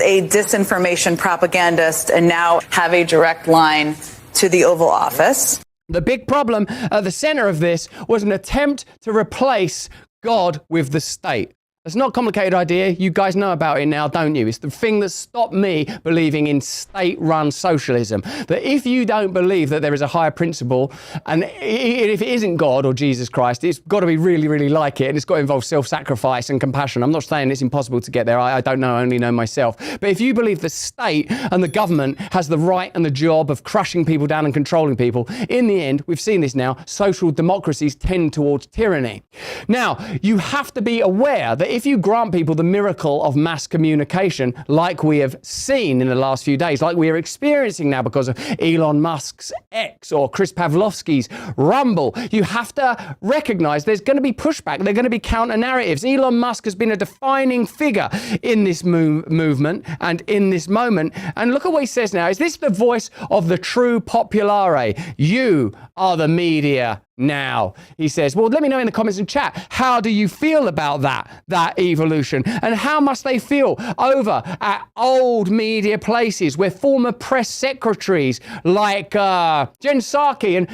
a disinformation propagandist and now have a direct line to the Oval Office. The big problem at the center of this was an attempt to replace God with the state. It's not a complicated idea. You guys know about it now, don't you? It's the thing that stopped me believing in state-run socialism. That if you don't believe that there is a higher principle, and if it isn't God or Jesus Christ, it's got to be really, really like it, and it's got to involve self-sacrifice and compassion. I'm not saying it's impossible to get there. I don't know, I only know myself. But if you believe the state and the government has the right and the job of crushing people down and controlling people, in the end, we've seen this now, social democracies tend towards tyranny. Now, you have to be aware that if you grant people the miracle of mass communication, like we have seen in the last few days, like we are experiencing now because of Elon Musk's X or Chris Pavlovski's Rumble, you have to recognize there's going to be pushback. There are going to be counter narratives. Elon Musk has been a defining figure in this movement and in this moment. And look at what he says now. Is this the voice of the true populare? You are the media now, he says. Well, let me know in the comments and chat, how do you feel about that evolution? And how must they feel over at old media places where former press secretaries like Jen Psaki and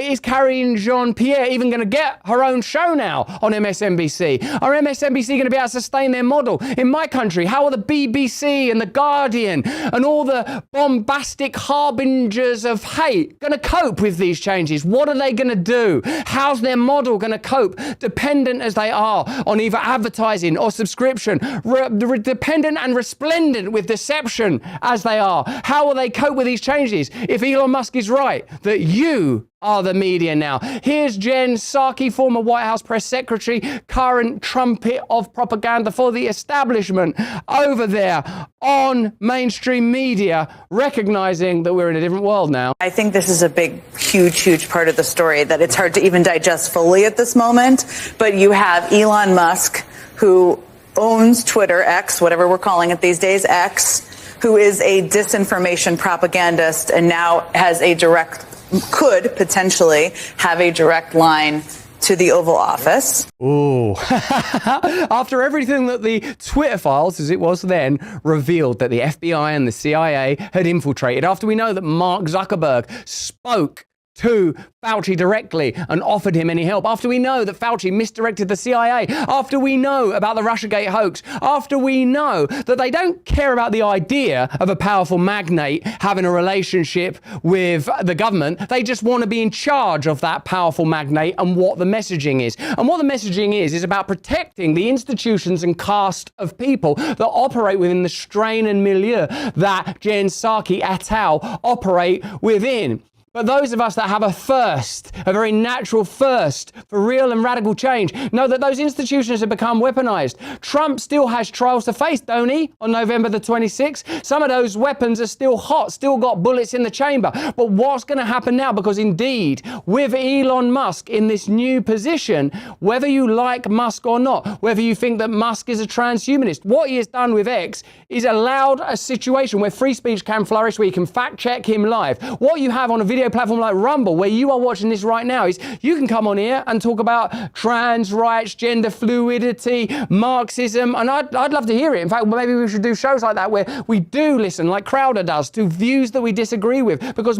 is Karine Jean-Pierre even going to get her own show now on MSNBC? Are MSNBC going to be able to sustain their model? In my country, how are the BBC and the Guardian and all the bombastic harbingers of hate going to cope with these changes? What are they going to do? How's their model going to cope, dependent as they are on either advertising or subscription, dependent and resplendent with deception as they are? How will they cope with these changes if Elon Musk is right, that you are the media now? Here's Jen Psaki, former White House press secretary, current trumpet of propaganda for the establishment over there on mainstream media, recognizing that we're in a different world now. I think this is a big, huge part of the story that it's hard to even digest fully at this moment. But you have Elon Musk, who owns Twitter, X, whatever we're calling it these days, X, who is a disinformation propagandist and now has could potentially have a direct line to the Oval Office. Ooh. After everything that the Twitter files, as it was then, revealed that the FBI and the CIA had infiltrated, after we know that Mark Zuckerberg spoke to Fauci directly and offered him any help, after we know that Fauci misdirected the CIA, after we know about the Russiagate hoax, after we know that they don't care about the idea of a powerful magnate having a relationship with the government, they just want to be in charge of that powerful magnate and what the messaging is. And what the messaging is about protecting the institutions and caste of people that operate within the strain and milieu that Jen Psaki et al. Operate within. But those of us that have a thirst, a very natural thirst for real and radical change, know that those institutions have become weaponized. Trump still has trials to face, don't he, on November the 26th? Some of those weapons are still hot, still got bullets in the chamber. But what's going to happen now? Because indeed, with Elon Musk in this new position, whether you like Musk or not, whether you think that Musk is a transhumanist, what he has done with X is allowed a situation where free speech can flourish, where you can fact check him live. What you have on a video platform like Rumble, where you are watching this right now, is you can come on here and talk about trans rights, gender fluidity, Marxism, and I'd love to hear it. In fact, maybe we should do shows like that where we do listen, like Crowder does, to views that we disagree with. Because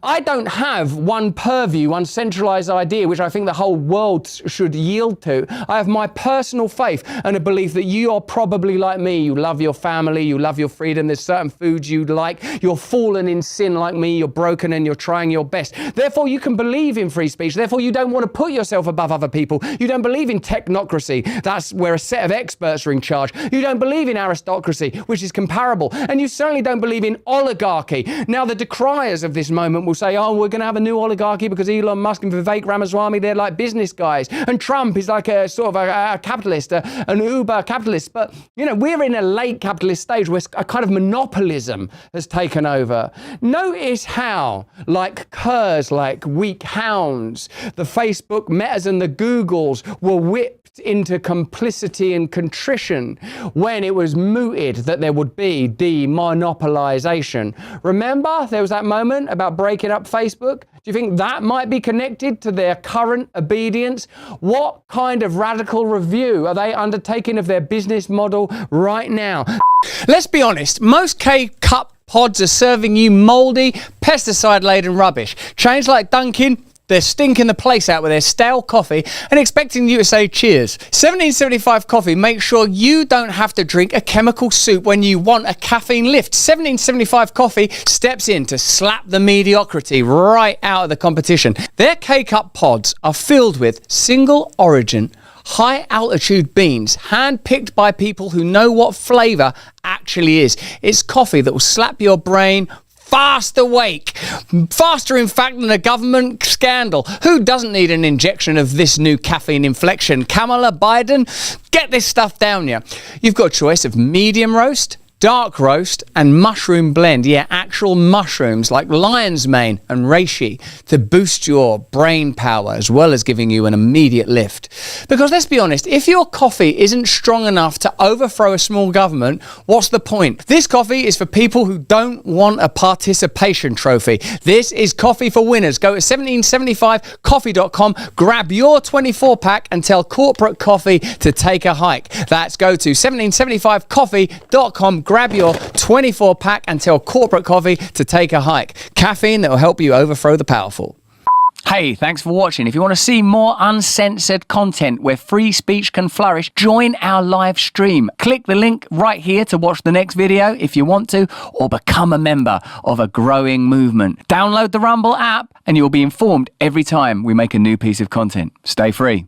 I don't have one purview, one centralized idea, which I think the whole world should yield to. I have my personal faith and a belief that you are probably like me. You love your family, you love your freedom, there's certain foods you like, you're fallen in sin like me, you're broken and you're trying your best. Therefore, you can believe in free speech. Therefore, you don't want to put yourself above other people. You don't believe in technocracy. That's where a set of experts are in charge. You don't believe in aristocracy, which is comparable. And you certainly don't believe in oligarchy. Now, the decriers of this moment will say, oh, we're going to have a new oligarchy because Elon Musk and Vivek Ramaswamy, they're like business guys. And Trump is like a sort of a capitalist, an uber capitalist. But, we're in a late capitalist stage where a kind of monopolism has taken over. Notice how like curs, like weak hounds. The Facebook Metas and the Googles were whipped into complicity and contrition when it was mooted that there would be demonopolization. Remember, there was that moment about breaking up Facebook? Do you think that might be connected to their current obedience? What kind of radical review are they undertaking of their business model right now? Let's be honest, most K-Cup pods are serving you mouldy, pesticide-laden rubbish. Chains like Dunkin', they're stinking the place out with their stale coffee and expecting you to say cheers. 1775 Coffee makes sure you don't have to drink a chemical soup when you want a caffeine lift. 1775 Coffee steps in to slap the mediocrity right out of the competition. Their K-Cup pods are filled with single origin, high-altitude beans, hand-picked by people who know what flavour actually is. It's coffee that will slap your brain fast awake. Faster, in fact, than a government scandal. Who doesn't need an injection of this new caffeine inflection? Kamala Biden? Get this stuff down you. You've got a choice of medium roast, dark roast and mushroom blend. Yeah, actual mushrooms like lion's mane and reishi to boost your brain power as well as giving you an immediate lift. Because let's be honest, if your coffee isn't strong enough to overthrow a small government, what's the point? This coffee is for people who don't want a participation trophy. This is coffee for winners. Go to 1775coffee.com, grab your 24-pack and tell corporate coffee to take a hike. That's go to 1775coffee.com, grab your 24-pack and tell corporate coffee to take a hike. Caffeine that will help you overthrow the powerful. Hey, thanks for watching. If you want to see more uncensored content where free speech can flourish, join our live stream. Click the link right here to watch the next video if you want to, or become a member of a growing movement. Download the Rumble app and you'll be informed every time we make a new piece of content. Stay free.